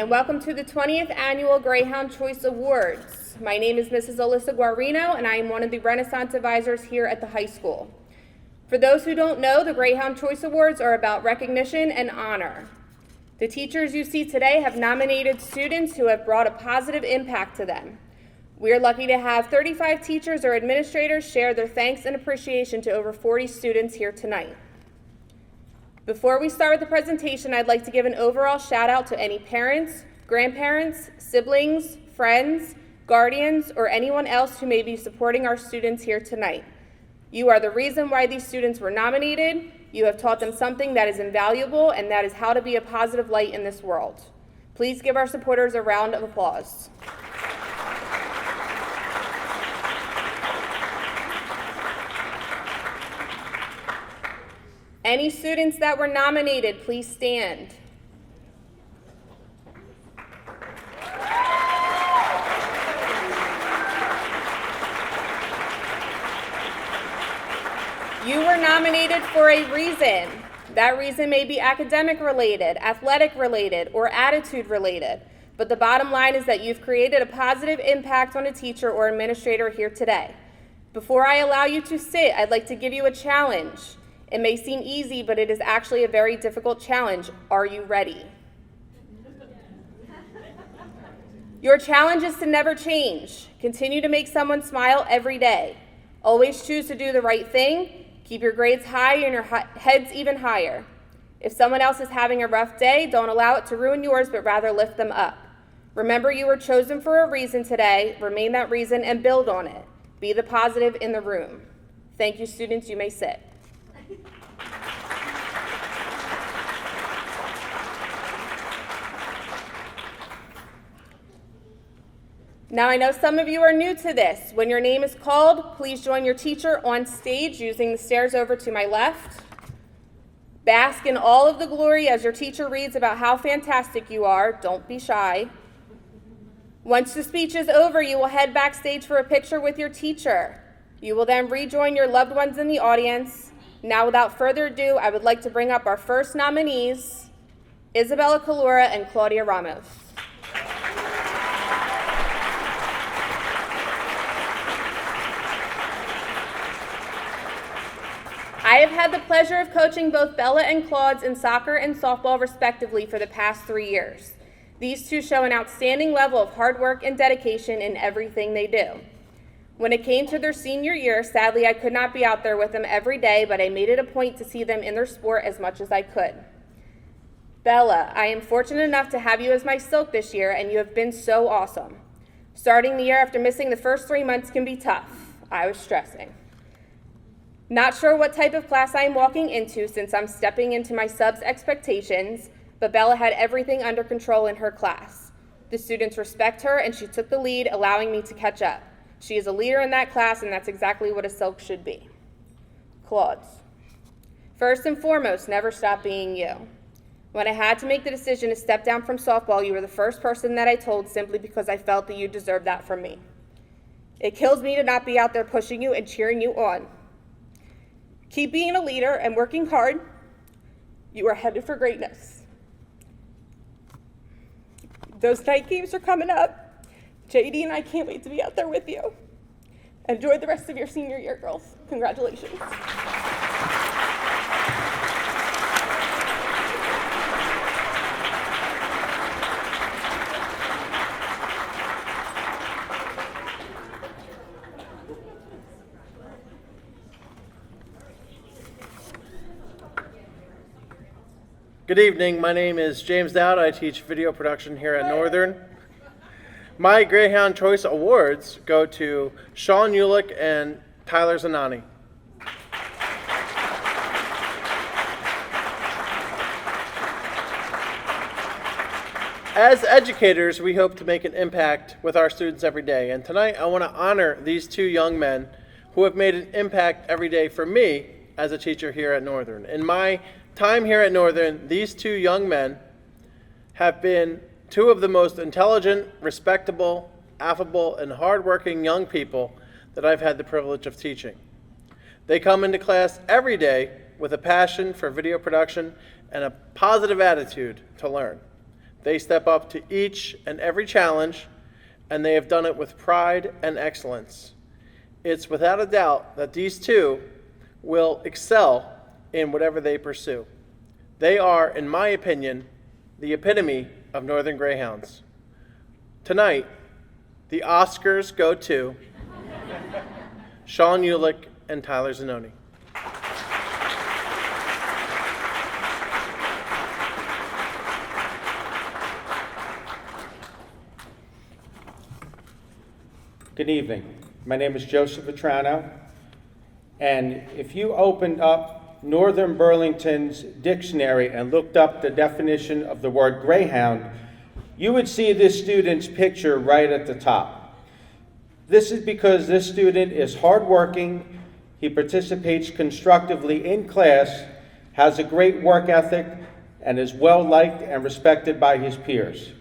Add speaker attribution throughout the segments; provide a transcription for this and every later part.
Speaker 1: and welcome to the 20th Annual Greyhound Choice Awards. My name is Mrs. Alyssa Guarino, and I am one of the Renaissance Advisors here at the high school. For those who don't know, the Greyhound Choice Awards are about recognition and honor. The teachers you see today have nominated students who have brought a positive impact to them. We are lucky to have 35 teachers or administrators share their thanks and appreciation to over 40 students here tonight. Before we start with the presentation, I'd like to give an overall shout out to any parents, grandparents, siblings, friends, guardians, or anyone else who may be supporting our students here tonight. You are the reason why these students were nominated. You have taught them something that is invaluable, and that is how to be a positive light in this world. Please give our supporters a round of applause. Any students that were nominated, please stand. You were nominated for a reason. That reason may be academic related, athletic related, or attitude related. But the bottom line is that you've created a positive impact on a teacher or administrator here today. Before I allow you to sit, I'd like to give you a challenge. It may seem easy, but it is actually a very difficult challenge. Are you ready? Your challenge is to never change. Continue to make someone smile every day. Always choose to do the right thing. Keep your grades high and your heads even higher. If someone else is having a rough day, don't allow it to ruin yours, but rather lift them up. Remember, you were chosen for a reason today. Remain that reason and build on it. Be the positive in the room. Thank you, students. You may sit. Now, I know some of you are new to this. When your name is called, please join your teacher on stage using the stairs over to my left. Bask in all of the glory as your teacher reads about how fantastic you are. Don't be shy. Once the speech is over, you will head backstage for a picture with your teacher. You will then rejoin your loved ones in the audience. Now, without further ado, I would like to bring up our first nominees, Isabella Calora and Claudia Ramos. I have had the pleasure of coaching both Bella and Claude in soccer and softball respectively for the past 3 years. These two show an outstanding level of hard work and dedication in everything they do. When it came to their senior year, sadly I could not be out there with them every day, but I made it a point to see them in their sport as much as I could. Bella, I am fortunate enough to have you as my silk this year, and you have been so awesome. Starting the year after missing the first 3 months can be tough. I was stressing. Not sure what type of class I am walking into since I'm stepping into my sub's expectations, but Bella had everything under control in her class. The students respect her, and she took the lead, allowing me to catch up. She is a leader in that class, and that's exactly what a silk should be. Claude. First and foremost, never stop being you. When I had to make the decision to step down from softball, you were the first person that I told simply because I felt that you deserved that from me. It kills me to not be out there pushing you and cheering you on. Keep being a leader and working hard. You are headed for greatness. Those night games are coming up. JD and I can't wait to be out there with you. Enjoy the rest of your senior year, girls. Congratulations.
Speaker 2: Good evening. My name is James Dowd. I teach video production here at Northern. My Greyhound Choice Awards go to Sean Ulick and Tyler Zanani. As educators, we hope to make an impact with our students every day. And tonight, I want to honor these two young men who have made an impact every day for me as a teacher here at Northern. In my time here at Northern, these two young men have been two of the most intelligent, respectable, affable, and hardworking young people that I've had the privilege of teaching. They come into class every day with a passion for video production and a positive attitude to learn. They step up to each and every challenge, and they have done it with pride and excellence. It's without a doubt that these two will excel in whatever they pursue. They are, in my opinion, the epitome of Northern Greyhounds. Tonight, the Oscars go to Sean Ulick and Tyler Zanoni.
Speaker 3: Good evening. My name is Joseph Vetrano, and if you opened up Northern Burlington's dictionary and looked up the definition of the word Greyhound, you would see this student's picture right at the top. This is because this student is hardworking, he participates constructively in class, has a great work ethic, and is well liked and respected by his peers.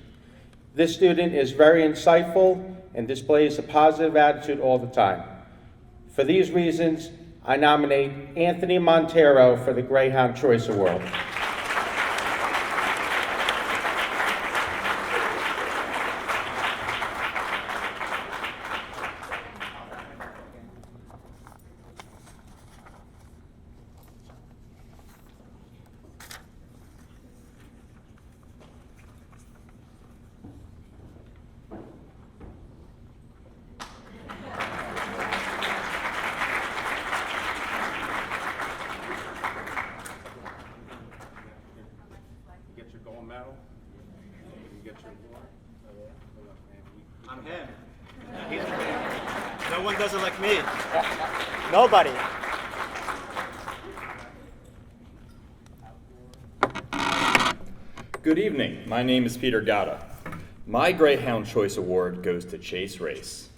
Speaker 3: This student is very insightful and displays a positive attitude all the time. For these reasons, I nominate Anthony Montero for the Greyhound Choice Award.
Speaker 4: I'm him. No one does it like me. Nobody.
Speaker 5: Good evening. My name is Peter Gatta. My Greyhound Choice Award goes to Chase Race.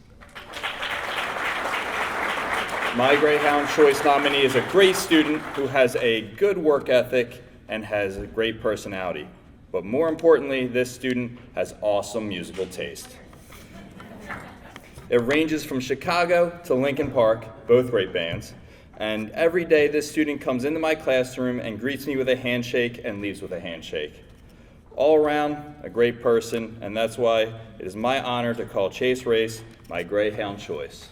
Speaker 5: My Greyhound Choice nominee is a great student who has a good work ethic and has a great personality. But more importantly, this student has awesome musical taste. It ranges from Chicago to Linkin Park, both great bands, and every day this student comes into my classroom and greets me with a handshake and leaves with a handshake. All around, a great person, and that's why it is my honor to call Chase Race my Greyhound Choice.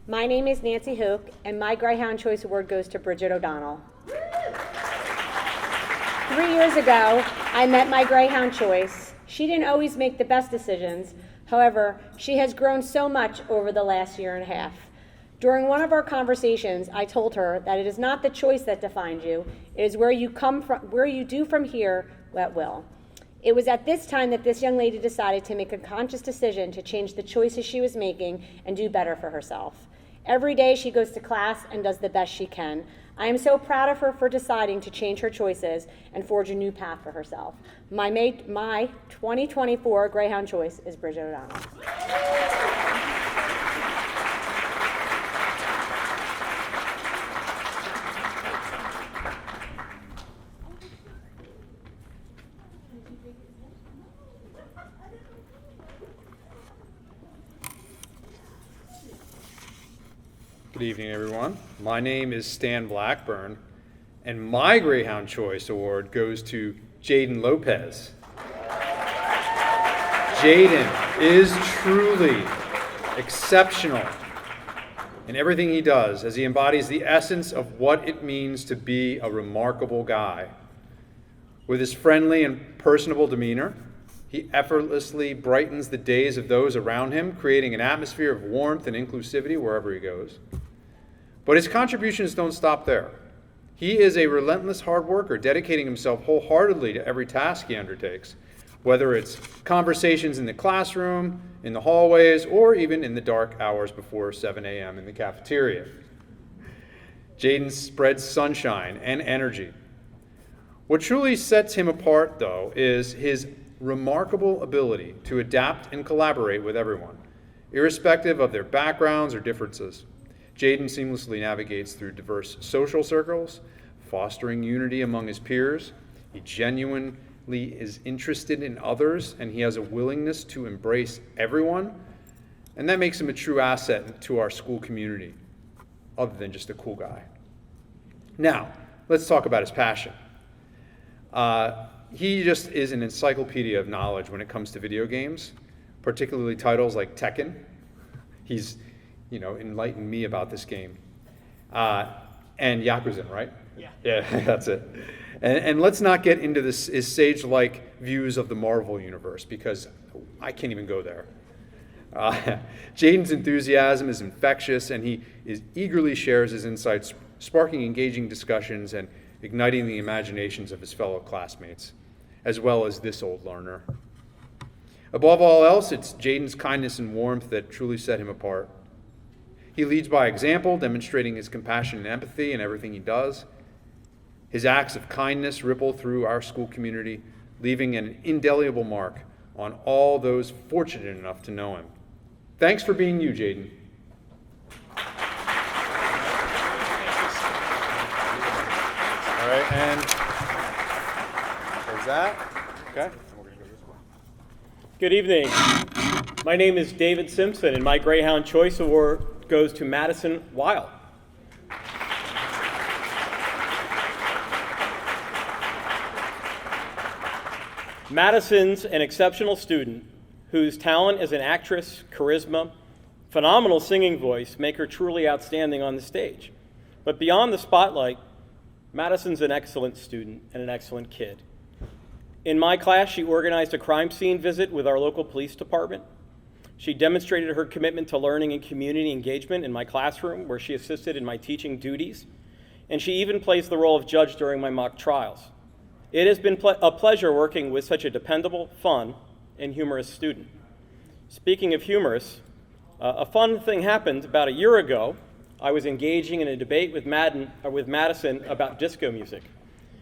Speaker 6: My name is Nancy Hoke, and my Greyhound Choice Award goes to Bridget O'Donnell. 3 years ago, I met my Greyhound Choice. She didn't always make the best decisions. However, she has grown so much over the last year and a half. During one of our conversations, I told her that it is not the choice that defines you, it is where you come from, where you do from here at will. It was at this time that this young lady decided to make a conscious decision to change the choices she was making and do better for herself. Every day she goes to class and does the best she can. I am so proud of her for deciding to change her choices and forge a new path for herself. My 2024 Greyhound Choice is Bridget O'Donnell.
Speaker 7: Good evening, everyone. My name is Stan Blackburn, and my Greyhound Choice Award goes to Jaden Lopez. Jaden is truly exceptional in everything he does, as he embodies the essence of what it means to be a remarkable guy. With his friendly and personable demeanor, he effortlessly brightens the days of those around him, creating an atmosphere of warmth and inclusivity wherever he goes. But his contributions don't stop there. He is a relentless hard worker, dedicating himself wholeheartedly to every task he undertakes, whether it's conversations in the classroom, in the hallways, or even in the dark hours before 7 a.m. in the cafeteria. Jaden spreads sunshine and energy. What truly sets him apart, though, is his remarkable ability to adapt and collaborate with everyone, irrespective of their backgrounds or differences. Jaden seamlessly navigates through diverse social circles, fostering unity among his peers. He genuinely Lee is interested in others, and he has a willingness to embrace everyone, and that makes him a true asset to our school community, other than just a cool guy. Now, let's talk about his passion. He just is an encyclopedia of knowledge when it comes to video games, particularly titles like Tekken. He's, enlightened me about this game. And Yakuza, right?
Speaker 4: Yeah.
Speaker 7: Yeah, that's it. And let's not get into his sage-like views of the Marvel universe, because I can't even go there. Jaden's enthusiasm is infectious, and he eagerly shares his insights, sparking engaging discussions and igniting the imaginations of his fellow classmates, as well as this old learner. Above all else, it's Jaden's kindness and warmth that truly set him apart. He leads by example, demonstrating his compassion and empathy in everything he does. His acts of kindness ripple through our school community, leaving an indelible mark on all those fortunate enough to know him. Thanks for being you, Jaden.
Speaker 2: All right, and there's that. Okay.
Speaker 8: Good evening. My name is David Simpson, and my Greyhound Choice Award goes to Madison Weil. Madison's an exceptional student whose talent as an actress, charisma, phenomenal singing voice make her truly outstanding on the stage. But beyond the spotlight, Madison's an excellent student and an excellent kid. In my class, she organized a crime scene visit with our local police department. She demonstrated her commitment to learning and community engagement in my classroom, where she assisted in my teaching duties, and she even plays the role of judge during my mock trials. It has been a pleasure working with such a dependable, fun, and humorous student. Speaking of humorous, a fun thing happened about a year ago. I was engaging in a debate with Madison about disco music.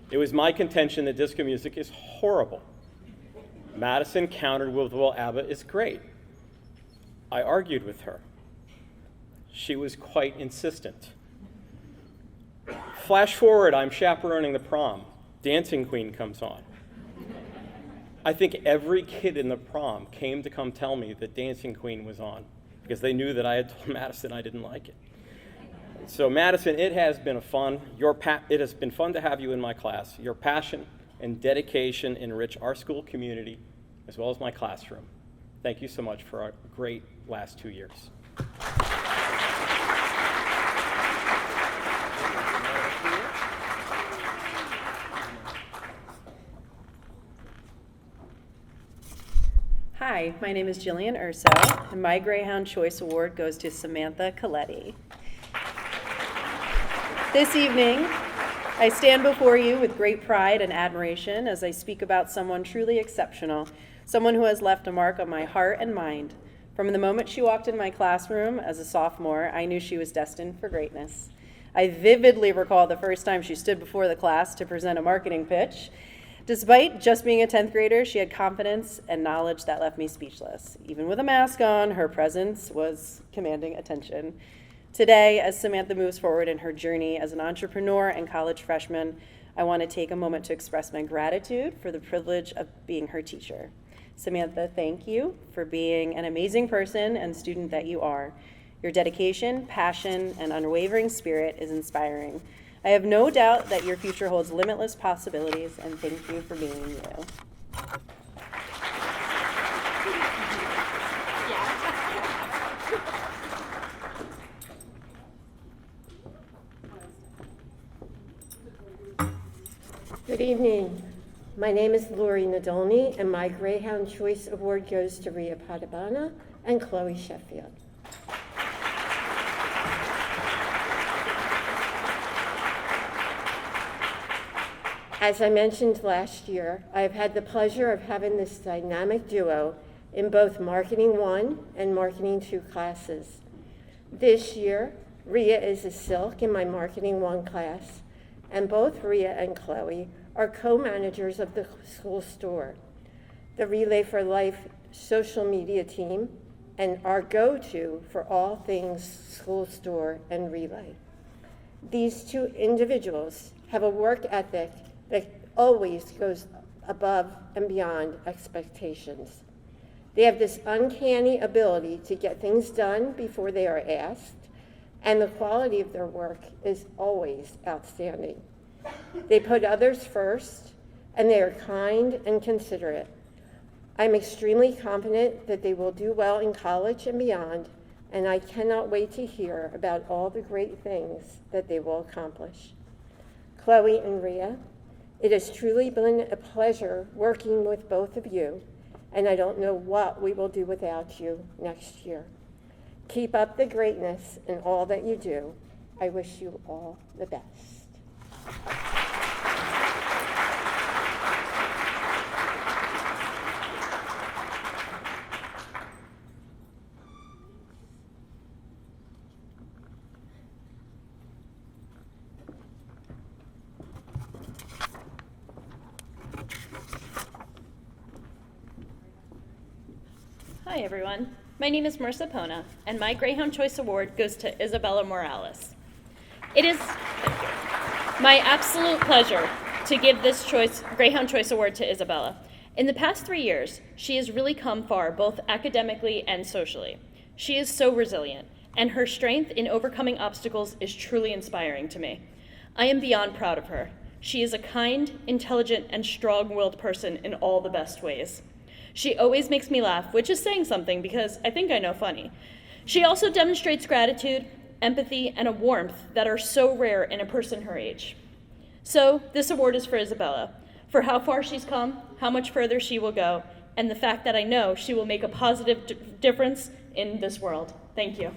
Speaker 8: It was my contention that disco music is horrible. Madison countered with, well, ABBA is great. I argued with her. She was quite insistent. Flash forward, I'm chaperoning the prom. Dancing Queen comes on. I think every kid in the prom came to come tell me that Dancing Queen was on, because they knew that I had told Madison I didn't like it. So Madison, it has been fun to have you in my class. Your passion and dedication enrich our school community as well as my classroom. Thank you so much for our great last 2 years.
Speaker 9: Hi, my name is Jillian Urso, and my Greyhound Choice Award goes to Samantha Coletti. This evening, I stand before you with great pride and admiration as I speak about someone truly exceptional, someone who has left a mark on my heart and mind. From the moment she walked in my classroom as a sophomore, I knew she was destined for greatness. I vividly recall the first time she stood before the class to present a marketing pitch. Despite just being a 10th grader, she had confidence and knowledge that left me speechless. Even with a mask on, her presence was commanding attention. Today, as Samantha moves forward in her journey as an entrepreneur and college freshman, I want to take a moment to express my gratitude for the privilege of being her teacher. Samantha, thank you for being an amazing person and student that you are. Your dedication, passion, and unwavering spirit is inspiring. I have no doubt that your future holds limitless possibilities, and thank you for being you.
Speaker 10: Good evening. My name is Lori Nadolny, and my Greyhound Choice Award goes to Ria Padabana and Chloe Sheffield. As I mentioned last year, I have had the pleasure of having this dynamic duo in both Marketing 1 and Marketing 2 classes. This year, Ria is a silk in my Marketing 1 class, and both Ria and Chloe are co-managers of the school store, the Relay for Life social media team, and our go-to for all things school store and Relay. These two individuals have a work ethic that always goes above and beyond expectations. They have this uncanny ability to get things done before they are asked, and the quality of their work is always outstanding. They put others first, and they are kind and considerate. I'm extremely confident that they will do well in college and beyond, and I cannot wait to hear about all the great things that they will accomplish. Chloe and Rhea, it has truly been a pleasure working with both of you, and I don't know what we will do without you next year. Keep up the greatness in all that you do. I wish you all the best.
Speaker 11: Hi everyone, my name is Marissa Pona, and my Greyhound Choice Award goes to Isabella Morales. It is my absolute pleasure to give this Greyhound Choice Award to Isabella. In the past 3 years, she has really come far, both academically and socially. She is so resilient, and her strength in overcoming obstacles is truly inspiring to me. I am beyond proud of her. She is a kind, intelligent, and strong-willed person in all the best ways. She always makes me laugh, which is saying something because I think I know funny. She also demonstrates gratitude, empathy, and a warmth that are so rare in a person her age. So this award is for Isabella, for how far she's come, how much further she will go, and the fact that I know she will make a positive difference in this world. Thank you.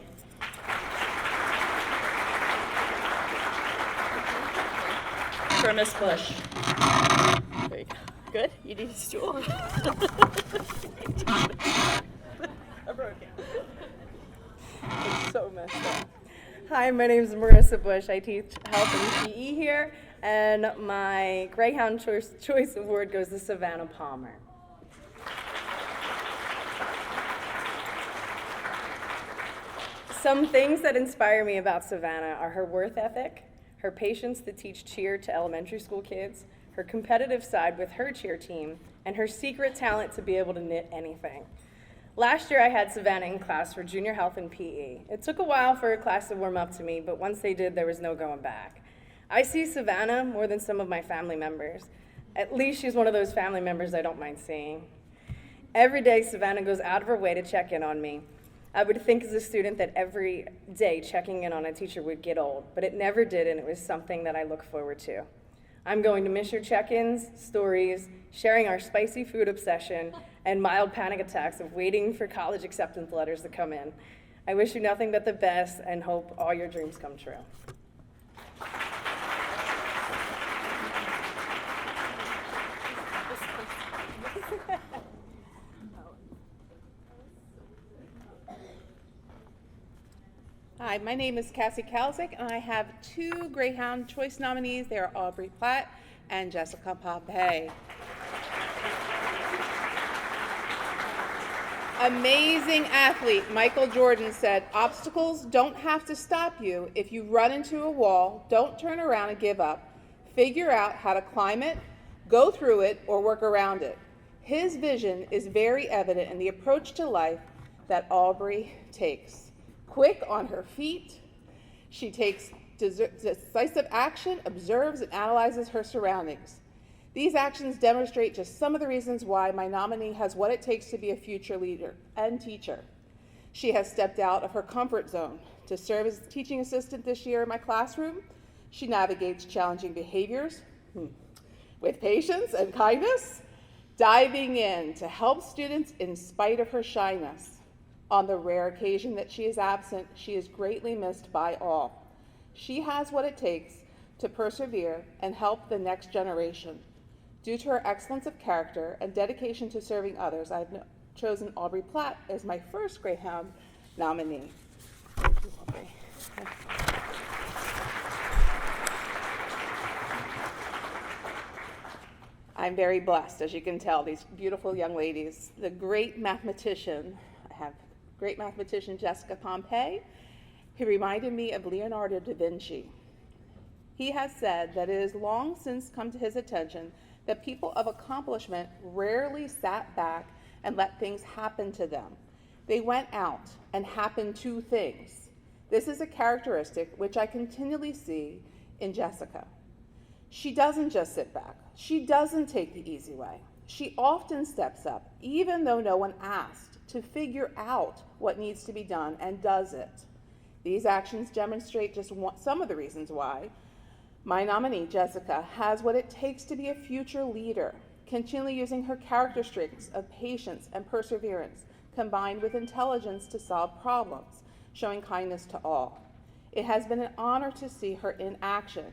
Speaker 11: For Miss Bush. There you go. Good? You need a stool? I broke it.
Speaker 9: It's so messed up. Hi, my name is Marissa Bush. I teach health and PE here, and my Greyhound Choice Award goes to Savannah Palmer. Some things that inspire me about Savannah are her work ethic, her patience to teach cheer to elementary school kids, her competitive side with her cheer team, and her secret talent to be able to knit anything. Last year I had Savannah in class for junior health and PE. It took a while for her class to warm up to me, but once they did, there was no going back. I see Savannah more than some of my family members. At least she's one of those family members I don't mind seeing. Every day Savannah goes out of her way to check in on me. I would think as a student that every day checking in on a teacher would get old, but it never did, and it was something that I look forward to. I'm going to miss your check-ins, stories, sharing our spicy food obsession, and mild panic attacks of waiting for college acceptance letters to come in. I wish you nothing but the best and hope all your dreams come true.
Speaker 12: Hi, my name is Cassie Kalzik, and I have 2 Greyhound Choice nominees. They are Aubrey Platt and Jessica Pompey. Amazing athlete Michael Jordan said, "Obstacles don't have to stop you. If you run into a wall, don't turn around and give up. Figure out how to climb it, go through it, or work around it." His vision is very evident in the approach to life that Aubrey takes. Quick on her feet, she takes decisive action, observes, and analyzes her surroundings. These actions demonstrate just some of the reasons why my nominee has what it takes to be a future leader and teacher. She has stepped out of her comfort zone to serve as teaching assistant this year in my classroom. She navigates challenging behaviors with patience and kindness, diving in to help students in spite of her shyness. On the rare occasion that she is absent, she is greatly missed by all. She has what it takes to persevere and help the next generation. Due to her excellence of character and dedication to serving others, I've chosen Aubrey Platt as my first Greyhound nominee. Thank you, Aubrey. I'm very blessed, as you can tell, these beautiful young ladies. The great mathematician, I have great mathematician Jessica Pompey, who reminded me of Leonardo da Vinci. He has said that it has long since come to his attention The people of accomplishment rarely sat back and let things happen to them. They went out and happened to things. This is a characteristic which I continually see in Jessica. She doesn't just sit back. She doesn't take the easy way. She often steps up, even though no one asked, to figure out what needs to be done and does it. These actions demonstrate just some of the reasons why my nominee, Jessica, has what it takes to be a future leader, continually using her character strengths of patience and perseverance, combined with intelligence to solve problems, showing kindness to all. It has been an honor to see her in action,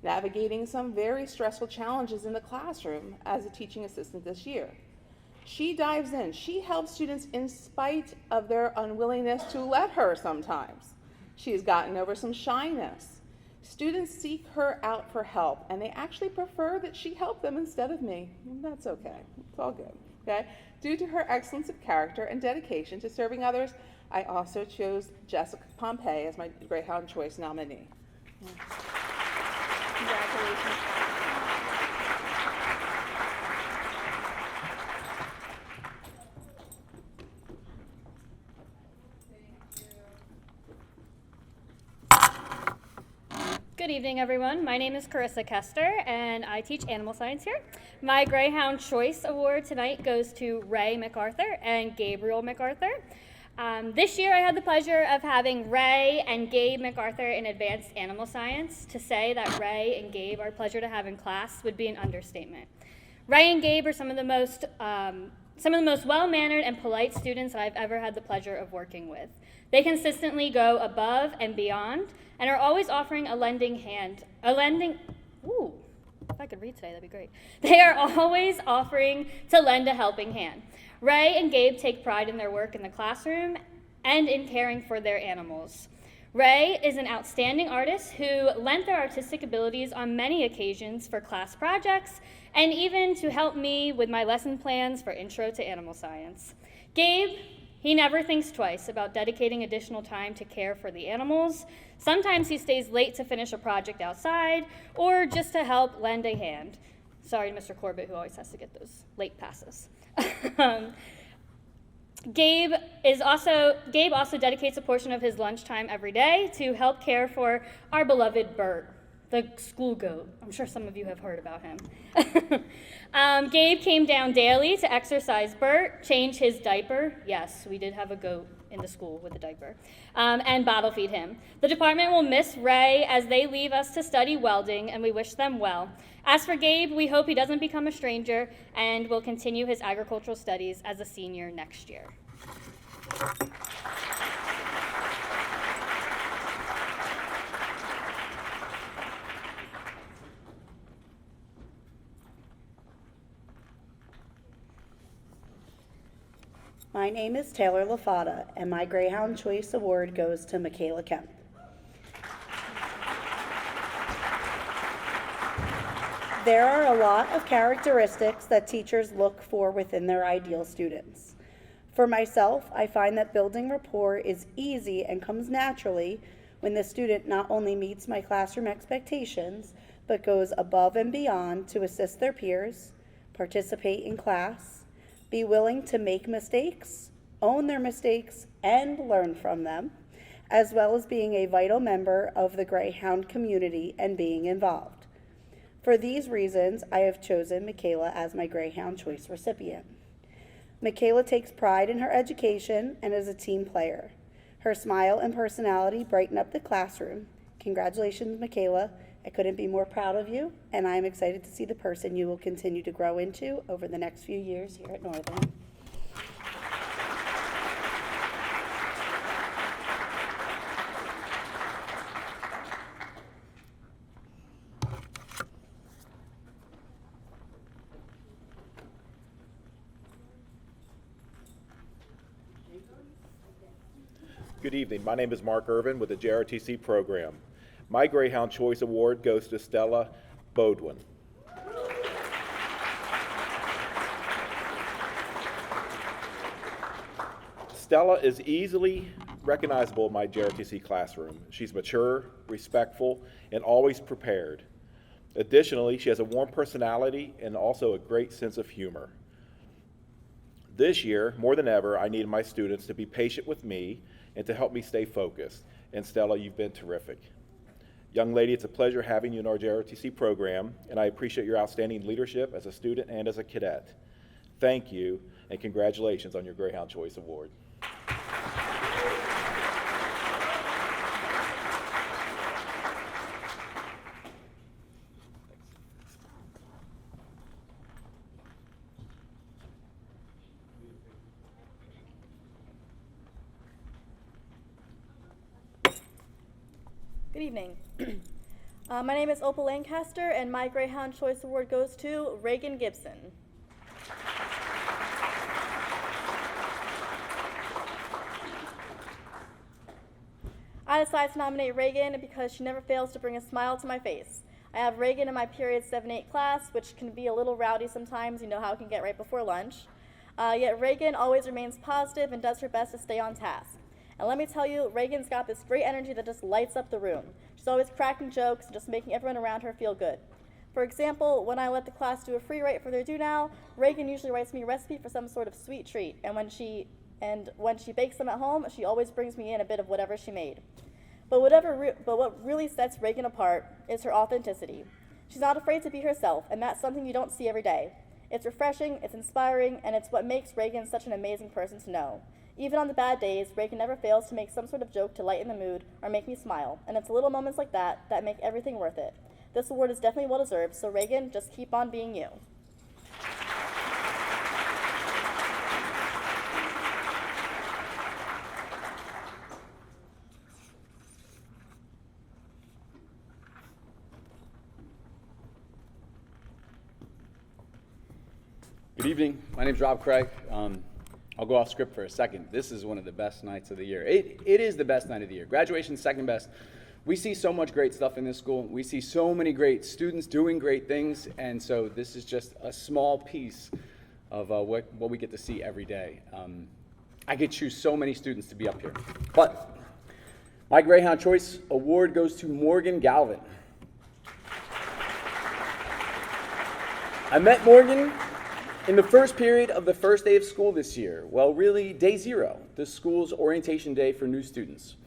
Speaker 12: navigating some very stressful challenges in the classroom as a teaching assistant this year. She dives in. She helps students in spite of their unwillingness to let her sometimes. She has gotten over some shyness. Students seek her out for help, and they actually prefer that she help them instead of me. And that's okay. It's all good. Okay? Due to her excellence of character and dedication to serving others, I also chose Jessica Pompey as my Greyhound Choice nominee. Congratulations.
Speaker 11: Good evening, everyone. My name is Carissa Kester, and I teach animal science here. My Greyhound Choice Award tonight goes to Ray MacArthur and Gabriel MacArthur. This year, I had the pleasure of having Ray and Gabe MacArthur in advanced animal science. To say that Ray and Gabe are a pleasure to have in class would be an understatement. Ray and Gabe are some of the most well-mannered and polite students that I've ever had the pleasure of working with. They consistently go above and beyond and are always offering if I could read today, that'd be great. They are always offering to lend a helping hand. Ray and Gabe take pride in their work in the classroom and in caring for their animals. Ray is an outstanding artist who lent their artistic abilities on many occasions for class projects and even to help me with my lesson plans for Intro to Animal Science. Gabe, he never thinks twice about dedicating additional time to care for the animals. Sometimes he stays late to finish a project outside or just to help lend a hand. Sorry to Mr. Corbett, who always has to get those late passes. Gabe also dedicates a portion of his lunchtime every day to help care for our beloved Bert, the school goat. I'm sure some of you have heard about him. Gabe came down daily to exercise Bert, change his diaper. Yes, we did have a goat in the school with a diaper, and bottle feed him. The department will miss Ray as they leave us to study welding, and we wish them well. As for Gabe, we hope he doesn't become a stranger and will continue his agricultural studies as a senior next year.
Speaker 13: My name is Taylor LaFata, and my Greyhound Choice Award goes to Michaela Kemp. There are a lot of characteristics that teachers look for within their ideal students. For myself, I find that building rapport is easy and comes naturally when the student not only meets my classroom expectations, but goes above and beyond to assist their peers, participate in class, be willing to make mistakes, own their mistakes, and learn from them, as well as being a vital member of the Greyhound community and being involved. For these reasons, I have chosen Michaela as my Greyhound Choice recipient. Michaela takes pride in her education and is a team player. Her smile and personality brighten up the classroom. Congratulations, Michaela. I couldn't be more proud of you, and I am excited to see the person you will continue to grow into over the next few years here at Northern.
Speaker 14: Good evening. My name is Mark Irvin with the JRTC program. My Greyhound Choice Award goes to Stella Bodwin. Stella is easily recognizable in my JRTC classroom. She's mature, respectful, and always prepared. Additionally, she has a warm personality and also a great sense of humor. This year, more than ever, I need my students to be patient with me and to help me stay focused. And Stella, you've been terrific. Young lady, it's a pleasure having you in our JROTC program, and I appreciate your outstanding leadership as a student and as a cadet. Thank you, and congratulations on your Greyhound Choice Award.
Speaker 15: Good evening. My name is Opal Lancaster, and my Greyhound Choice Award goes to Reagan Gibson. I decided to nominate Reagan because she never fails to bring a smile to my face. I have Reagan in my period 7-8 class, which can be a little rowdy sometimes. You know how it can get right before lunch. Yet Reagan always remains positive and does her best to stay on task. And let me tell you, Reagan's got this great energy that just lights up the room. She's always cracking jokes and just making everyone around her feel good. For example, when I let the class do a free write for their do now, Reagan usually writes me a recipe for some sort of sweet treat. And when she bakes them at home, she always brings me in a bit of whatever she made. But what really sets Reagan apart is her authenticity. She's not afraid to be herself, and that's something you don't see every day. It's refreshing, it's inspiring, and it's what makes Reagan such an amazing person to know. Even on the bad days, Reagan never fails to make some sort of joke to lighten the mood or make me smile, and it's the little moments like that that make everything worth it. This award is definitely well deserved, so Reagan, just keep on being you.
Speaker 16: Good evening. My name is Rob Craig. I'll go off script for a second. This is one of the best nights of the year. It is the best night of the year. Graduation's second best. We see so much great stuff in this school. We see so many great students doing great things, and so this is just a small piece of what we get to see every day. I could choose so many students to be up here. But my Greyhound Choice Award goes to Morgan Galvin. I met Morgan in the first period of the first day of school this year. Well, really, day zero, the school's orientation day for new students.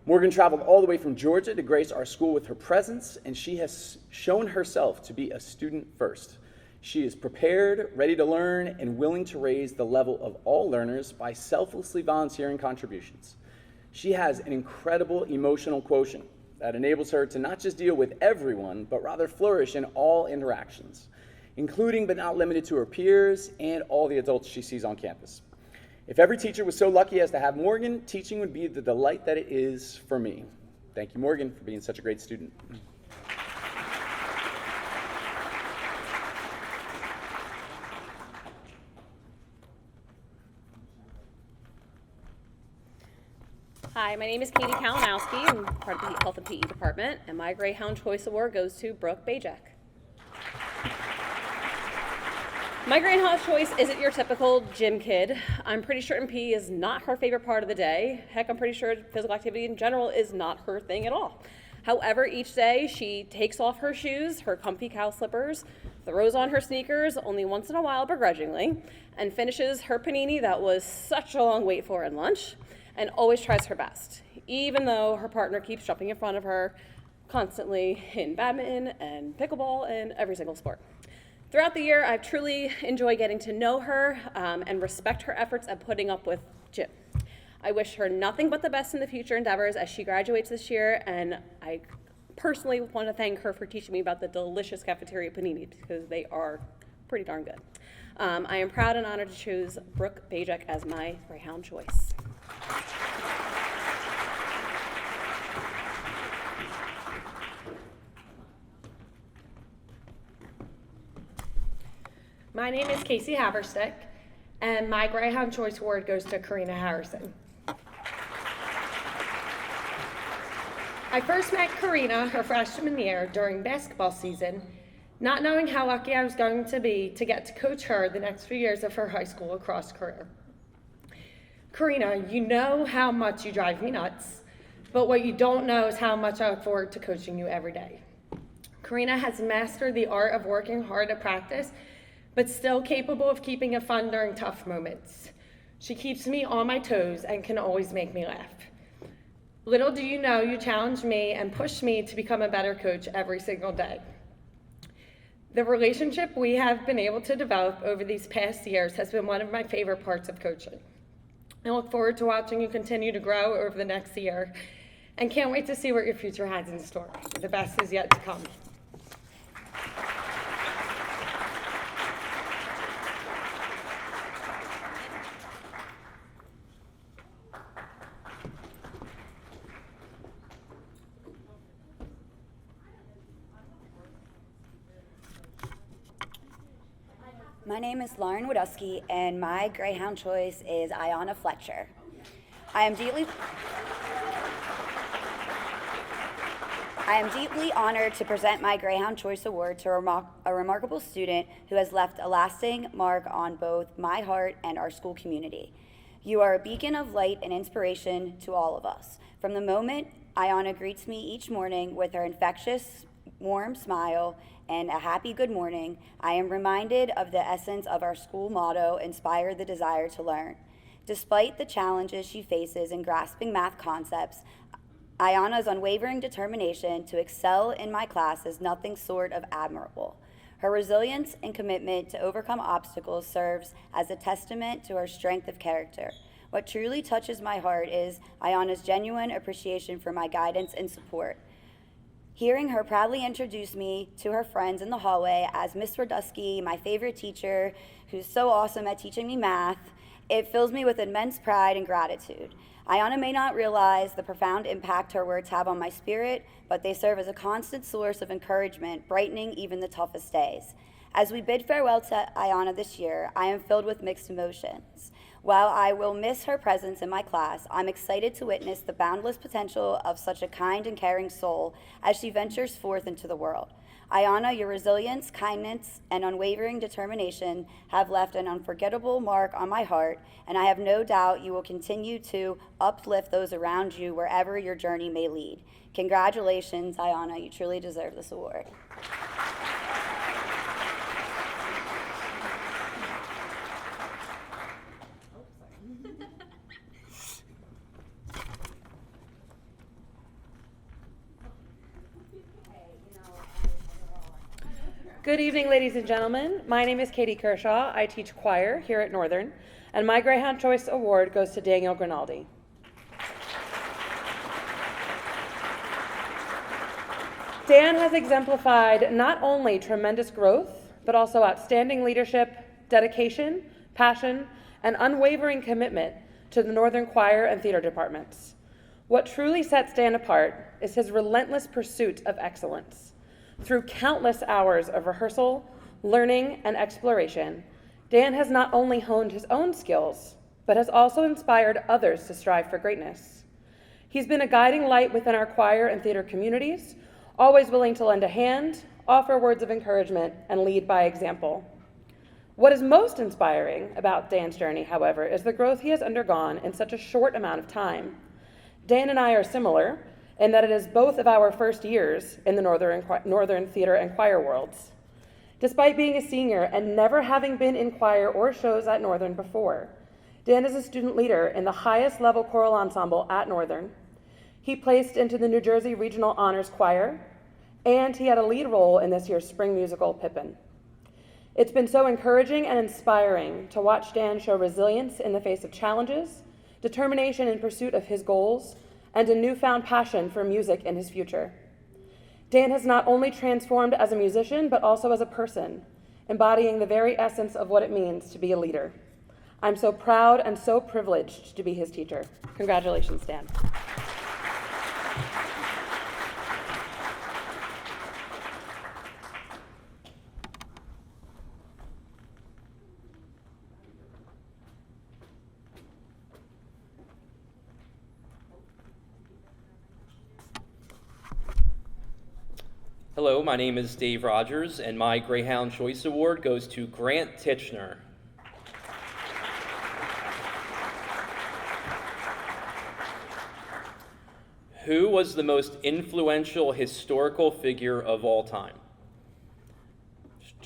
Speaker 16: Morgan traveled all the way from Georgia to grace our school with her presence, and she has shown herself to be a student first. She is prepared, ready to learn, and willing to raise the level of all learners by selflessly volunteering contributions. She has an incredible emotional quotient that enables her to not just deal with everyone, but rather flourish in all interactions, including but not limited to her peers and all the adults she sees on campus. If every teacher was so lucky as to have Morgan, teaching would be the delight that it is for me. Thank you, Morgan, for being such a great student.
Speaker 17: Hi, my name is Katie Kalinowski. I'm part of the Health and PE department, and my Greyhound Choice Award goes to Brooke Bajek. My Greyhound Choice isn't your typical gym kid. I'm pretty certain PE is not her favorite part of the day. Heck, I'm pretty sure physical activity in general is not her thing at all. However, each day she takes off her shoes, her comfy cow slippers, throws on her sneakers only once in a while begrudgingly, and finishes her panini that was such a long wait for in lunch, and always tries her best, even though her partner keeps jumping in front of her constantly in badminton and pickleball and every single sport. Throughout the year, I've truly enjoyed getting to know her and respect her efforts at putting up with gym. I wish her nothing but the best in the future endeavors as she graduates this year, and I personally want to thank her for teaching me about the delicious cafeteria panini because they are pretty darn good. I am proud and honored to choose Brooke Bajek as my Greyhound Choice.
Speaker 18: My name is Casey Haverstick, and my Greyhound Choice Award goes to Karina Harrison. I first met Karina her freshman year during basketball season, not knowing how lucky I was going to be to get to coach her the next few years of her high school lacrosse career. Karina, you know how much you drive me nuts, but what you don't know is how much I look forward to coaching you every day. Karina has mastered the art of working hard at practice, but still capable of keeping it fun during tough moments. She keeps me on my toes and can always make me laugh. Little do you know, you challenge me and push me to become a better coach every single day. The relationship we have been able to develop over these past years has been one of my favorite parts of coaching. I look forward to watching you continue to grow over the next year and can't wait to see what your future has in store. The best is yet to come.
Speaker 19: My name is Lauren Wadusky, and my Greyhound choice is Ayanna Fletcher. I am deeply honored to present my Greyhound Choice Award to a remarkable student who has left a lasting mark on both my heart and our school community. You are a beacon of light and inspiration to all of us. From the moment Ayanna greets me each morning with her infectious, warm smile and a happy good morning, I am reminded of the essence of our school motto, inspire the desire to learn. Despite the challenges she faces in grasping math concepts, Ayanna's unwavering determination to excel in my class is nothing short of admirable. Her resilience and commitment to overcome obstacles serves as a testament to her strength of character. What truly touches my heart is Ayanna's genuine appreciation for my guidance and support. Hearing her proudly introduce me to her friends in the hallway as Miss Rodusky, my favorite teacher, who's so awesome at teaching me math, it fills me with immense pride and gratitude. Ayanna may not realize the profound impact her words have on my spirit, but they serve as a constant source of encouragement, brightening even the toughest days. As we bid farewell to Ayanna this year, I am filled with mixed emotions. While I will miss her presence in my class, I'm excited to witness the boundless potential of such a kind and caring soul as she ventures forth into the world. Ayanna, your resilience, kindness, and unwavering determination have left an unforgettable mark on my heart, and I have no doubt you will continue to uplift those around you wherever your journey may lead. Congratulations, Ayanna, you truly deserve this award.
Speaker 20: Good evening, ladies and gentlemen. My name is Katie Kershaw. I teach choir here at Northern, and my Greyhound Choice Award goes to Daniel Grinaldi. Dan has exemplified not only tremendous growth, but also outstanding leadership, dedication, passion, and unwavering commitment to the Northern Choir and Theater departments. What truly sets Dan apart is his relentless pursuit of excellence. Through countless hours of rehearsal, learning, and exploration, Dan has not only honed his own skills, but has also inspired others to strive for greatness. He's been a guiding light within our choir and theater communities, always willing to lend a hand, offer words of encouragement, and lead by example. What is most inspiring about Dan's journey, however, is the growth he has undergone in such a short amount of time. Dan and I are similar, and that it is both of our first years in the Northern theater and choir worlds. Despite being a senior and never having been in choir or shows at Northern before, Dan is a student leader in the highest level choral ensemble at Northern. He placed into the New Jersey Regional Honors Choir, and he had a lead role in this year's spring musical, Pippin. It's been so encouraging and inspiring to watch Dan show resilience in the face of challenges, determination in pursuit of his goals, and a newfound passion for music in his future. Dan has not only transformed as a musician, but also as a person, embodying the very essence of what it means to be a leader. I'm so proud and so privileged to be his teacher. Congratulations, Dan.
Speaker 21: Hello, my name is Dave Rogers, and my Greyhound Choice Award goes to Grant Titchener. Who was the most influential historical figure of all time?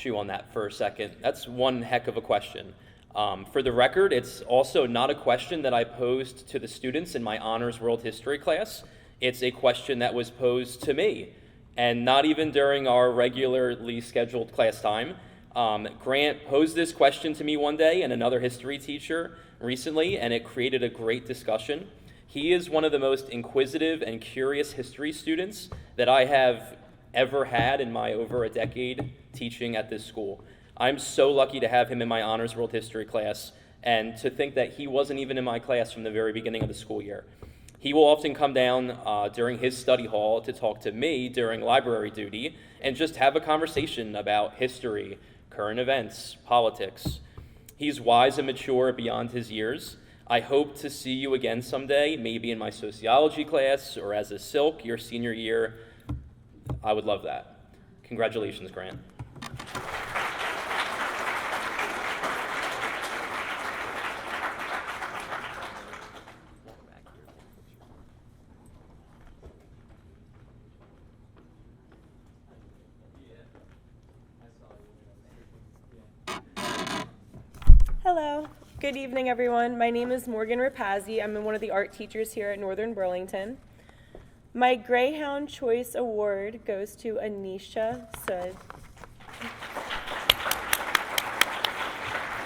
Speaker 21: chew on that for a second. That's one heck of a question. For the record, it's also not a question that I posed to the students in my honors world history class. It's a question that was posed to me, and not even during our regularly scheduled class time. Grant posed this question to me one day and another history teacher recently, and it created a great discussion. He is one of the most inquisitive and curious history students that I have ever had in my over a decade teaching at this school. I'm so lucky to have him in my honors world history class, and to think that he wasn't even in my class from the very beginning of the school year. He will often come down during his study hall to talk to me during library duty and just have a conversation about history, current events, politics. He's wise and mature beyond his years. I hope to see you again someday, maybe in my sociology class or as a Silk your senior year. I would love that. Congratulations, Grant.
Speaker 1: Hello, good evening everyone. My name is Morgan Rapazzi. I'm one of the art teachers here at Northern Burlington. My Greyhound Choice Award goes to Anisha Sud.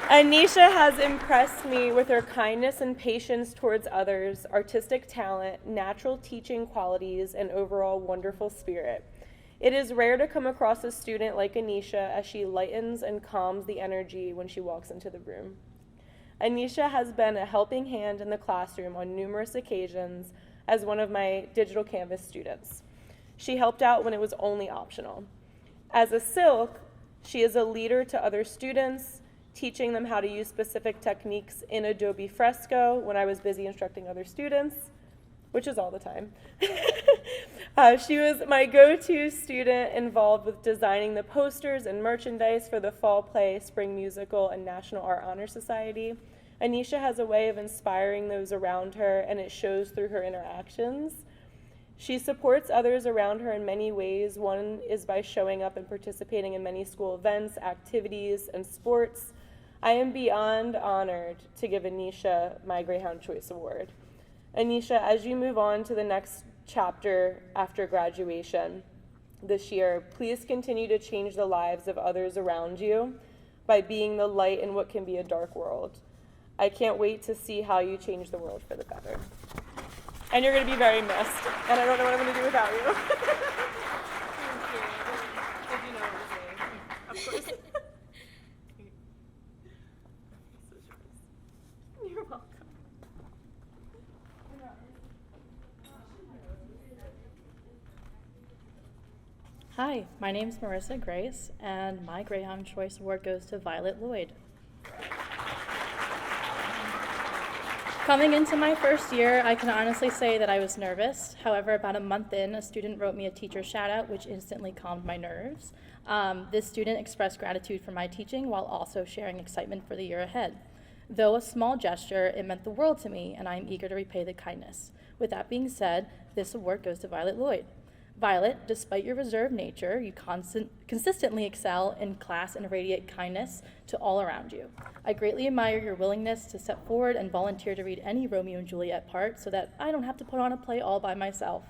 Speaker 1: Anisha has impressed me with her kindness and patience towards others, artistic talent, natural teaching qualities, and overall wonderful spirit. It is rare to come across a student like Anisha as she lightens and calms the energy when she walks into the room. Anisha has been a helping hand in the classroom on numerous occasions as one of my digital Canvas students. She helped out when it was only optional. As a Silk, she is a leader to other students, teaching them how to use specific techniques in Adobe Fresco when I was busy instructing other students, which is all the time. She was my go-to student involved with designing the posters and merchandise for the Fall Play, Spring Musical, and National Art Honor Society. Anisha has a way of inspiring those around her, and it shows through her interactions. She supports others around her in many ways. One is by showing up and participating in many school events, activities, and sports. I am beyond honored to give Anisha my Greyhound Choice Award. Anisha, as you move on to the next chapter after graduation this year, please continue to change the lives of others around you by being the light in what can be a dark world. I can't wait to see how you change the world for the better. And you're going to be very missed, and I don't know what I'm going to do without you. Thank you. Did you know it was me? Of course. You're welcome.
Speaker 22: Hi, my name is Marissa Grace, and my Greyhound Choice Award goes to Violet Lloyd. Coming into my first year, I can honestly say that I was nervous. However, about a month in, a student wrote me a teacher shout-out, which instantly calmed my nerves. This student expressed gratitude for my teaching while also sharing excitement for the year ahead. Though a small gesture, it meant the world to me, and I am eager to repay the kindness. With that being said, this award goes to Violet Lloyd. Violet, despite your reserved nature, you consistently excel in class and radiate kindness to all around you. I greatly admire your willingness to step forward and volunteer to read any Romeo and Juliet part so that I don't have to put on a play all by myself.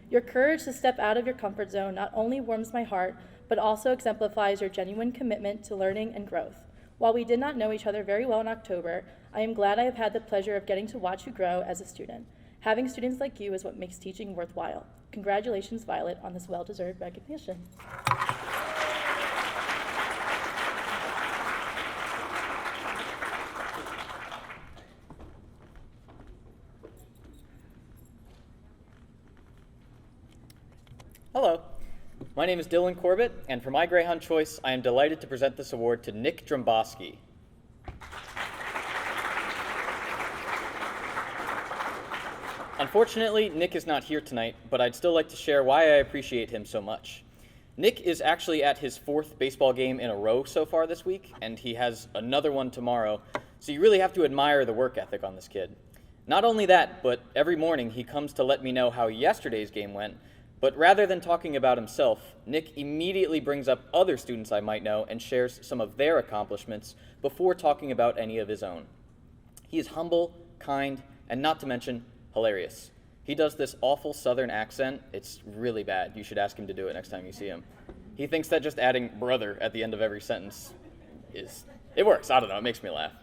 Speaker 22: Your courage to step out of your comfort zone not only warms my heart, but also exemplifies your genuine commitment to learning and growth. While we did not know each other very well in October, I am glad I have had the pleasure of getting to watch you grow as a student. Having students like you is what makes teaching worthwhile. Congratulations, Violet, on this well-deserved recognition.
Speaker 23: Hello, my name is Dylan Corbett, and for my Greyhound Choice, I am delighted to present this award to Nick Dromboski. Unfortunately, Nick is not here tonight, but I'd still like to share why I appreciate him so much. Nick is actually at his 4th baseball game in a row so far this week, and he has another one tomorrow, so you really have to admire the work ethic on this kid. Not only that, but every morning he comes to let me know how yesterday's game went, But rather than talking about himself, Nick immediately brings up other students I might know and shares some of their accomplishments before talking about any of his own. He is humble, kind, and not to mention hilarious. He does this awful Southern accent. It's really bad. You should ask him to do it next time you see him. He thinks that just adding brother at the end of every sentence it works. I don't know, it makes me laugh.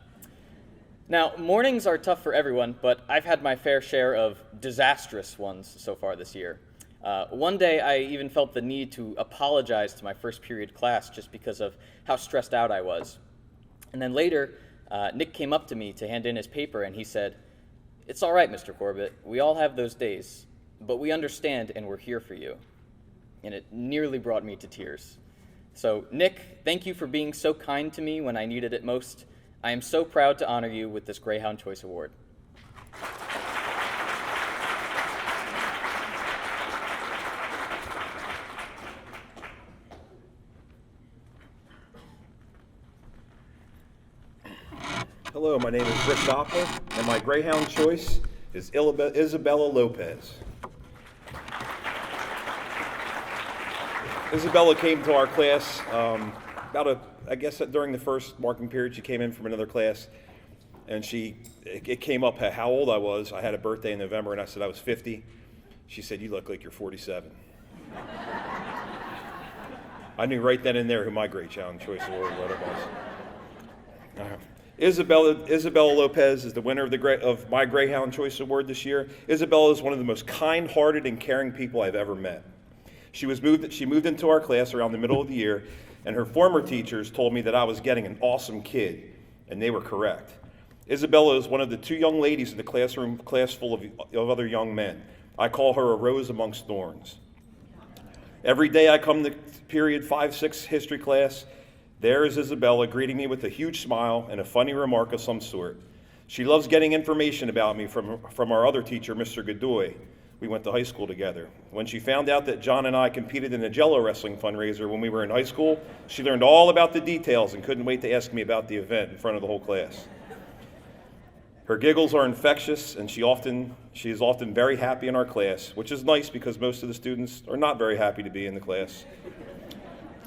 Speaker 23: Now, mornings are tough for everyone, but I've had my fair share of disastrous ones so far this year. One day, I even felt the need to apologize to my first period class just because of how stressed out I was. And then later, Nick came up to me to hand in his paper, and he said, "It's all right, Mr. Corbett. We all have those days, but we understand and we're here for you." And it nearly brought me to tears. So, Nick, thank you for being so kind to me when I needed it most. I am so proud to honor you with this Greyhound Choice Award.
Speaker 3: Hello, my name is Rick Doppler, and my Greyhound choice is Isabella Lopez. Isabella came to our class I guess during the first marking period. She came in from another class, and it came up how old I was. I had a birthday in November, and I said I was 50. She said, "You look like you're 47." I knew right then and there who my Greyhound Choice Award was. Isabella Lopez is the winner of my Greyhound Choice Award this year. Isabella is one of the most kind-hearted and caring people I've ever met. She moved into our class around the middle of the year, and her former teachers told me that I was getting an awesome kid, and they were correct. Isabella is one of the two young ladies in the class full of other young men. I call her a rose amongst thorns. Every day I come to period 5-6 history class, there is Isabella greeting me with a huge smile and a funny remark of some sort. She loves getting information about me from our other teacher, Mr. Godoy. We went to high school together. When she found out that John and I competed in a Jello wrestling fundraiser when we were in high school, she learned all about the details and couldn't wait to ask me about the event in front of the whole class. Her giggles are infectious, and she is often very happy in our class, which is nice because most of the students are not very happy to be in the class.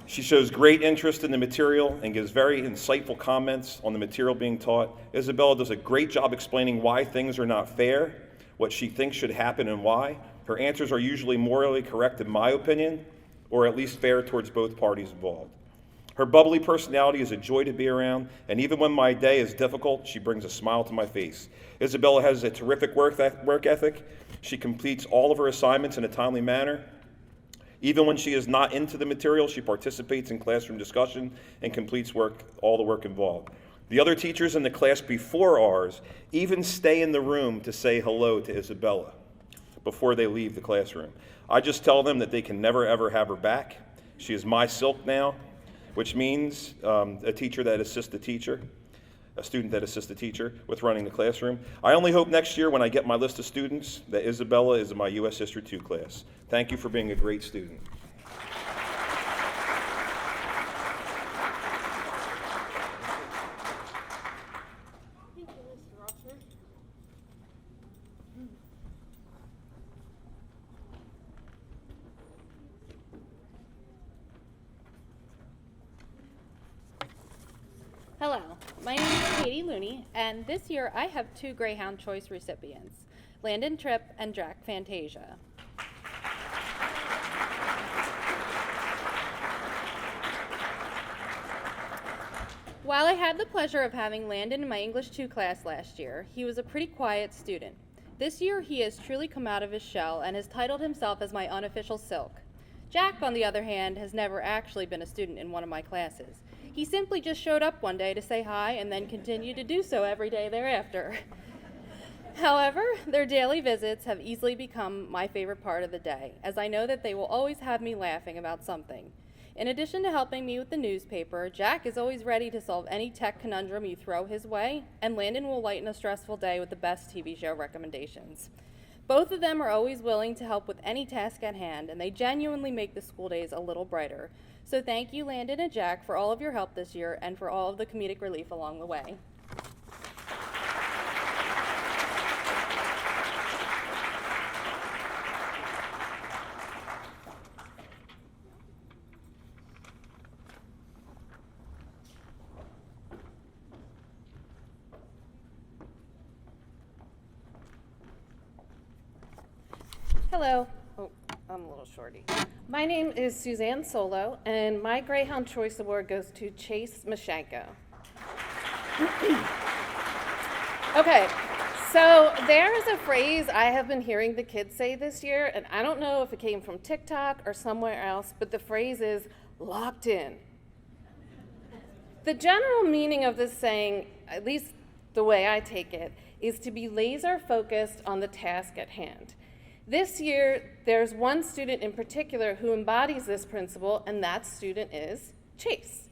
Speaker 3: She shows great interest in the material and gives very insightful comments on the material being taught. Isabella does a great job explaining why things are not fair, what she thinks should happen and why. Her answers are usually morally correct in my opinion, or at least fair towards both parties involved. Her bubbly personality is a joy to be around, and even when my day is difficult, she brings a smile to my face. Isabella has a terrific work ethic. She completes all of her assignments in a timely manner. Even when she is not into the material, she participates in classroom discussion and completes all the work involved. The other teachers in the class before ours even stay in the room to say hello to Isabella before they leave the classroom. I just tell them that they can never ever have her back. She is my silk now, which means a teacher that assists the teacher, a student that assists the teacher with running the classroom. I only hope next year when I get my list of students that Isabella is in my U.S. History 2 class. Thank you for being a great student.
Speaker 5: Hello, my name is Katie Looney, and this year I have two Greyhound Choice recipients, Landon Tripp and Jack Fantasia. While I had the pleasure of having Landon in my English 2 class last year, he was a pretty quiet student. This year he has truly come out of his shell and has titled himself as my unofficial silk. Jack, on the other hand, has never actually been a student in one of my classes. He simply just showed up one day to say hi and then continued to do so every day thereafter. However, their daily visits have easily become my favorite part of the day, as I know that they will always have me laughing about something. In addition to helping me with the newspaper, Jack is always ready to solve any tech conundrum you throw his way, and Landon will lighten a stressful day with the best TV show recommendations. Both of them are always willing to help with any task at hand, and they genuinely make the school days a little brighter. So thank you, Landon and Jack, for all of your help this year and for all of the comedic relief along the way.
Speaker 4: Hello. Oh, I'm a little shorty. My name is Suzanne Solo, and my Greyhound Choice Award goes to Chase Mashanko. Okay, so there is a phrase I have been hearing the kids say this year, and I don't know if it came from TikTok or somewhere else, but the phrase is locked in. The general meaning of this saying, at least the way I take it, is to be laser focused on the task at hand. This year, there's one student in particular who embodies this principle, and that student is Chase.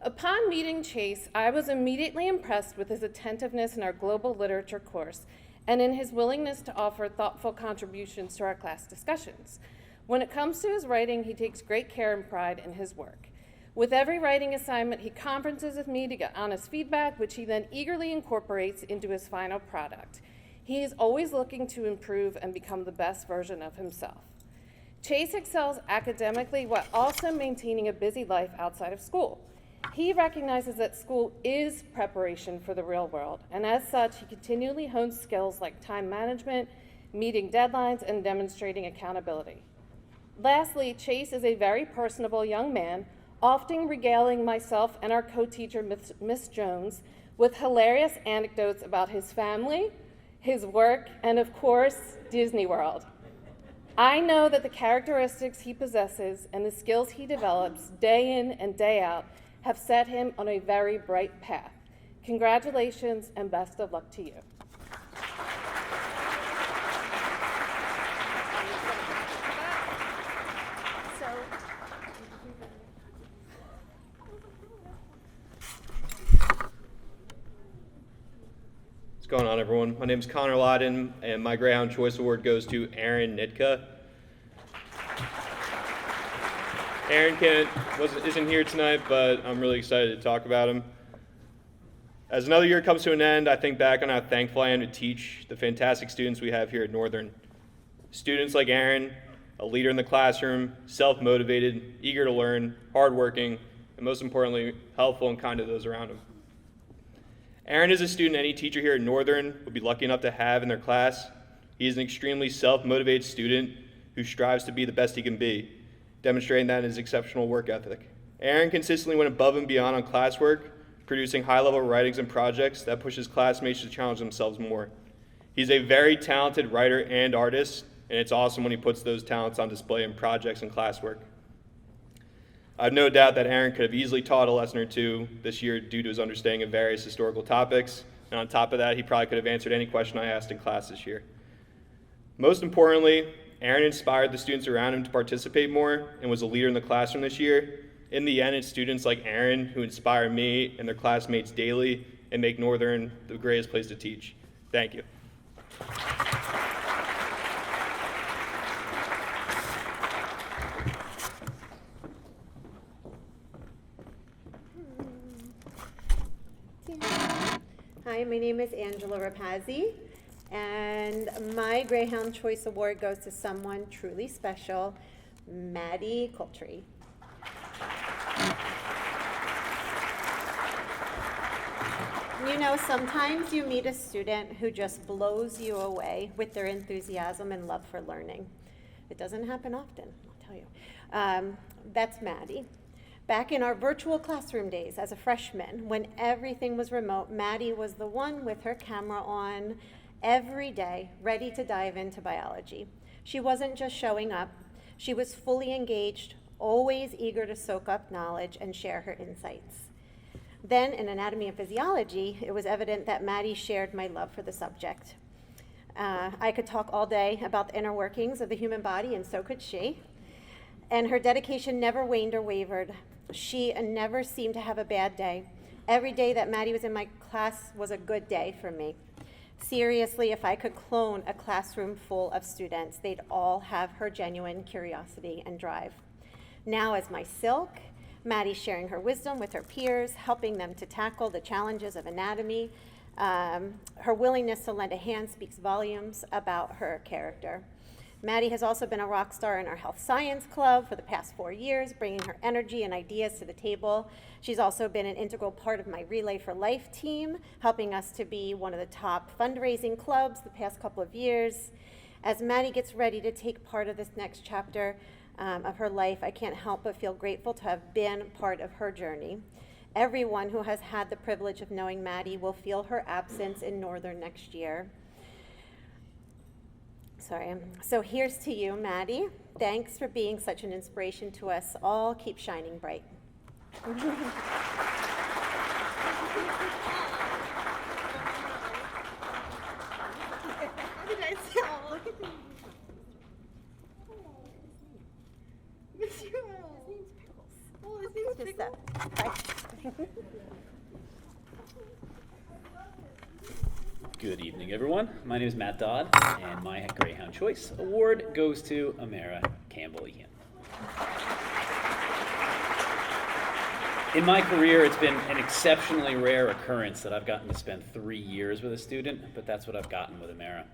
Speaker 4: Upon meeting Chase, I was immediately impressed with his attentiveness in our global literature course and in his willingness to offer thoughtful contributions to our class discussions. When it comes to his writing, he takes great care and pride in his work. With every writing assignment, he conferences with me to get honest feedback, which he then eagerly incorporates into his final product. He is always looking to improve and become the best version of himself. Chase excels academically while also maintaining a busy life outside of school. He recognizes that school is preparation for the real world, and as such, he continually hones skills like time management, meeting deadlines, and demonstrating accountability. Lastly, Chase is a very personable young man, often regaling myself and our co-teacher, Miss Jones, with hilarious anecdotes about his family, his work, and of course, Disney World. I know that the characteristics he possesses and the skills he develops day in and day out have set him on a very bright path. Congratulations and best of luck to you.
Speaker 6: What's going on, everyone? My name is Connor Lydon, and my Greyhound Choice Award goes to Aaron Nitka. Aaron isn't here tonight, but I'm really excited to talk about him. As another year comes to an end, I think back on how thankful I am to teach the fantastic students we have here at Northern. Students like Aaron, a leader in the classroom, self-motivated, eager to learn, hardworking, and most importantly, helpful and kind to those around him. Aaron is a student any teacher here at Northern would be lucky enough to have in their class. He is an extremely self-motivated student who strives to be the best he can be, demonstrating that in his exceptional work ethic. Aaron consistently went above and beyond on classwork, producing high-level writings and projects that push his classmates to challenge themselves more. He's a very talented writer and artist, and it's awesome when he puts those talents on display in projects and classwork. I have no doubt that Aaron could have easily taught a lesson or two this year due to his understanding of various historical topics, and on top of that, he probably could have answered any question I asked in class this year. Most importantly, Aaron inspired the students around him to participate more and was a leader in the classroom this year. In the end, it's students like Aaron who inspire me and their classmates daily and make Northern the greatest place to teach. Thank you.
Speaker 7: Hi, my name is Angela Rapazzi, and my Greyhound Choice Award goes to someone truly special, Maddie Coultry. You know, sometimes you meet a student who just blows you away with their enthusiasm and love for learning. It doesn't happen often, I'll tell you. That's Maddie. Back in our virtual classroom days as a freshman, when everything was remote, Maddie was the one with her camera on every day, ready to dive into biology. She wasn't just showing up, she was fully engaged, always eager to soak up knowledge and share her insights. Then in anatomy and physiology, it was evident that Maddie shared my love for the subject. I could talk all day about the inner workings of the human body, and so could she. And her dedication never waned or wavered. She never seemed to have a bad day. Every day that Maddie was in my class was a good day for me. Seriously, if I could clone a classroom full of students, they'd all have her genuine curiosity and drive. Now as my silk, Maddie's sharing her wisdom with her peers, helping them to tackle the challenges of anatomy. Her willingness to lend a hand speaks volumes about her character. Maddie has also been a rock star in our health science club for the past 4 years, bringing her energy and ideas to the table. She's also been an integral part of my Relay for Life team, helping us to be one of the top fundraising clubs the past couple of years. As Maddie gets ready to take part of this next chapter of her life, I can't help but feel grateful to have been part of her journey. Everyone who has had the privilege of knowing Maddie will feel her absence in Northern next year. So here's to you, Maddie. Thanks for being such an inspiration to us all. Keep shining bright.
Speaker 2: Good evening, everyone. My name is Matt Dodd, and my Greyhound Choice Award goes to Amara Campbell-Ian. In my career, it's been an exceptionally rare occurrence that I've gotten to spend 3 years with a student, but that's what I've gotten with Amara.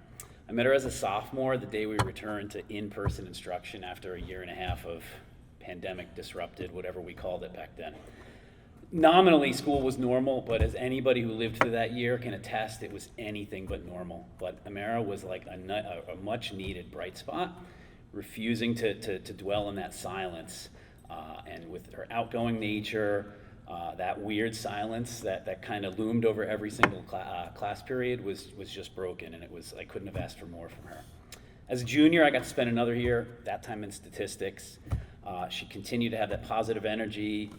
Speaker 2: I met her as a sophomore the day we returned to in-person instruction after a year and a half of pandemic disrupted, whatever we called it back then. Nominally, school was normal, but as anybody who lived through that year can attest, it was anything but normal. But Amara was like a much-needed bright spot, refusing to dwell in that silence. And with her outgoing nature, that weird silence that kind of loomed over every single class period was just broken, and I couldn't have asked for more from her. As a junior, I got to spend another year, that time in statistics. She continued to have that positive energy,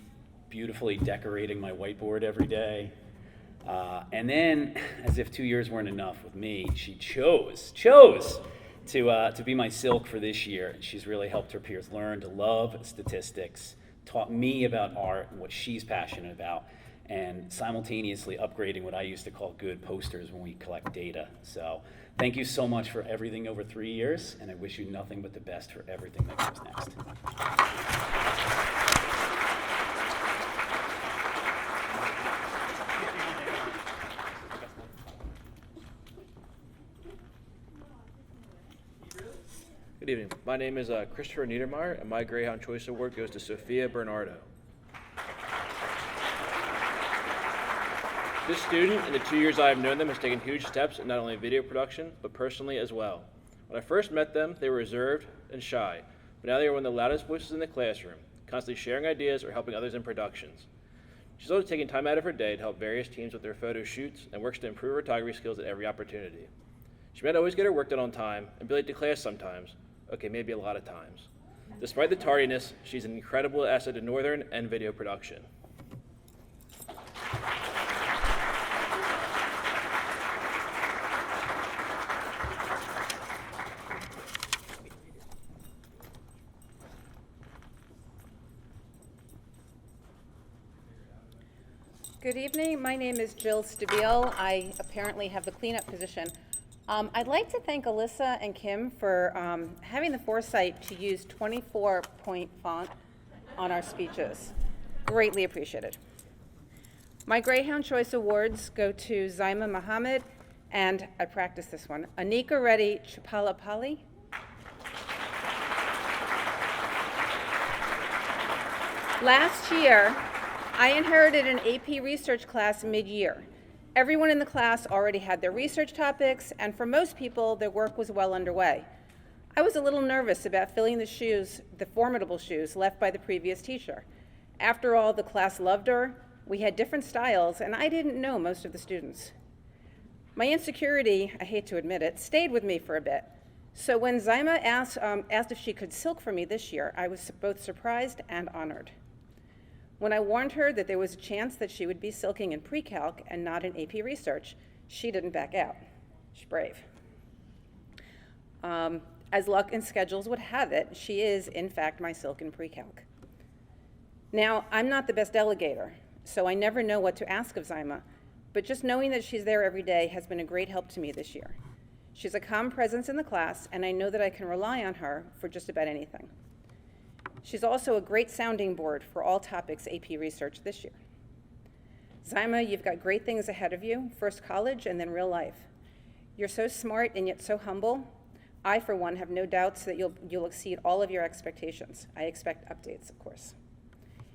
Speaker 2: beautifully decorating my whiteboard every day. And then, as if 2 years weren't enough with me, she chose to be my silk for this year. And she's really helped her peers learn to love statistics, taught me about art and what she's passionate about, and simultaneously upgrading what I used to call good posters when we collect data. So thank you so much for everything over 3 years, and I wish you nothing but the best for everything that comes next.
Speaker 8: Good evening. My name is Christopher Niedermeyer, and my Greyhound Choice Award goes to Sophia Bernardo. This student, in the 2 years I have known them, has taken huge steps in not only video production, but personally as well. When I first met them, they were reserved and shy, but now they are one of the loudest voices in the classroom, constantly sharing ideas or helping others in productions. She's always taking time out of her day to help various teams with their photo shoots and works to improve her photography skills at every opportunity. She might always get her work done on time and be late to class sometimes. Okay, maybe a lot of times. Despite the tardiness, she's an incredible asset to Northern and video production.
Speaker 10: Good evening. My name is Jill Stabile. I apparently have the cleanup position. I'd like to thank Alyssa and Kim for having the foresight to use 24-point font on our speeches. Greatly appreciated. My Greyhound Choice Awards go to Zaima Muhammad and, I practiced this one, Anika Reddy Chapalapalli. Last year, I inherited an AP research class mid-year. Everyone in the class already had their research topics, and for most people, their work was well underway. I was a little nervous about filling the formidable shoes left by the previous teacher. After all, the class loved her, we had different styles, and I didn't know most of the students. My insecurity, I hate to admit it, stayed with me for a bit. So when Zaima asked if she could silk for me this year, I was both surprised and honored. When I warned her that there was a chance that she would be silking in pre-calc and not in AP research, she didn't back out. She's brave. As luck and schedules would have it, she is, in fact, my silk in pre-calc. Now, I'm not the best delegator, so I never know what to ask of Zaima, but just knowing that she's there every day has been a great help to me this year. She's a calm presence in the class, and I know that I can rely on her for just about anything. She's also a great sounding board for all topics AP research this year. Zaima, you've got great things ahead of you, first college and then real life. You're so smart and yet so humble. I, for one, have no doubts that you'll exceed all of your expectations. I expect updates, of course.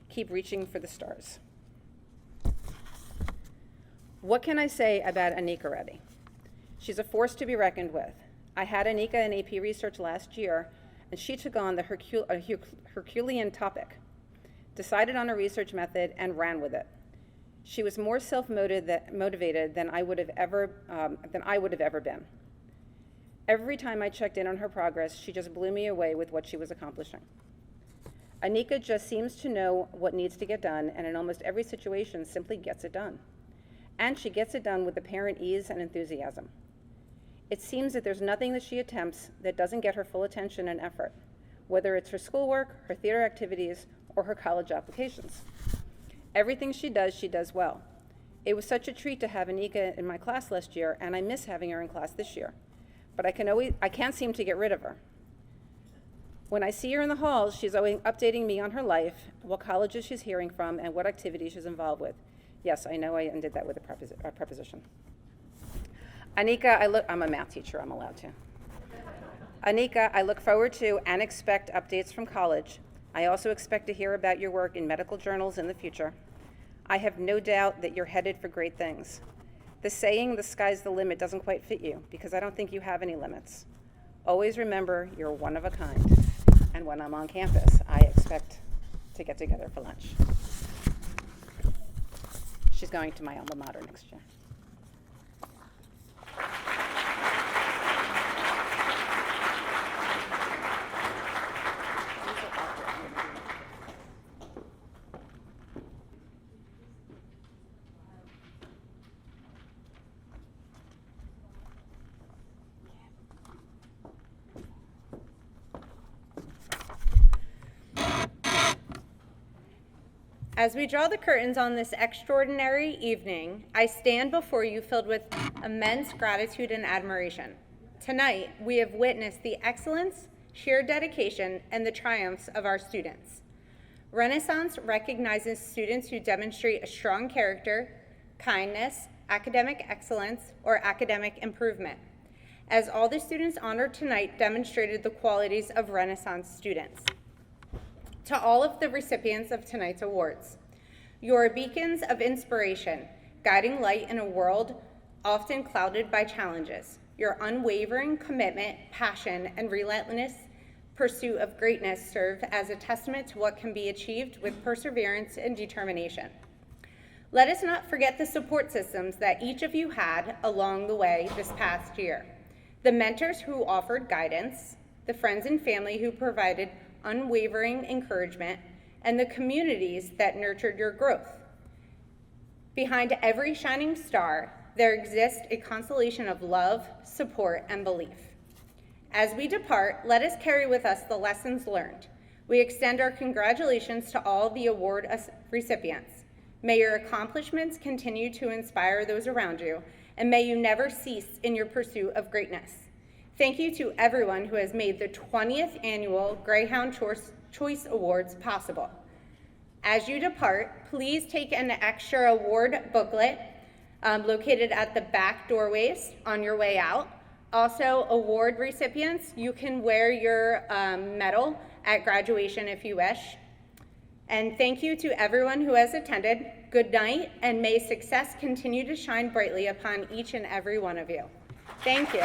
Speaker 10: Keep reaching for the stars. What can I say about Anika Reddy? She's a force to be reckoned with. I had Anika in AP Research last year, and she took on the Herculean topic, decided on a research method, and ran with it. She was more self-motivated than I would have ever been. Every time I checked in on her progress, she just blew me away with what she was accomplishing. Anika just seems to know what needs to get done, and in almost every situation simply gets it done. And she gets it done with apparent ease and enthusiasm. It seems that there's nothing that she attempts that doesn't get her full attention and effort, whether it's her schoolwork, her theater activities, or her college applications. Everything she does well. It was such a treat to have Anika in my class last year, and I miss having her in class this year. But I can't seem to get rid of her. When I see her in the halls, she's always updating me on her life, what colleges she's hearing from, and what activities she's involved with. Yes, I know I ended that with a preposition. Anika, I'm a math teacher, I'm allowed to. Anika, I look forward to and expect updates from college. I also expect to hear about your work in medical journals in the future. I have no doubt that you're headed for great things. The saying, the sky's the limit, doesn't quite fit you, because I don't think you have any limits. Always remember, you're one of a kind. And when I'm on campus, I expect to get together for lunch. She's going to my alma mater next year.
Speaker 9: As we draw the curtains on this extraordinary evening, I stand before you filled with immense gratitude and admiration. Tonight, we have witnessed the excellence, sheer dedication, and the triumphs of our students. Renaissance recognizes students who demonstrate a strong character, kindness, academic excellence, or academic improvement, as all the students honored tonight demonstrated the qualities of Renaissance students. To all of the recipients of tonight's awards, you are beacons of inspiration, guiding light in a world often clouded by challenges. Your unwavering commitment, passion, and relentless pursuit of greatness serve as a testament to what can be achieved with perseverance and determination. Let us not forget the support systems that each of you had along the way this past year. The mentors who offered guidance, the friends and family who provided unwavering encouragement, and the communities that nurtured your growth. Behind every shining star, there exists a constellation of love, support, and belief. As we depart, let us carry with us the lessons learned. We extend our congratulations to all the award recipients. May your accomplishments continue to inspire those around you, and may you never cease in your pursuit of greatness. Thank you to everyone who has made the 20th Annual Greyhound Choice Awards possible. As you depart, please take an extra award booklet located at the back doorways on your way out. Also, award recipients, you can wear your medal at graduation if you wish. And thank you to everyone who has attended. Good night, and may success continue to shine brightly upon each and every one of you. Thank you.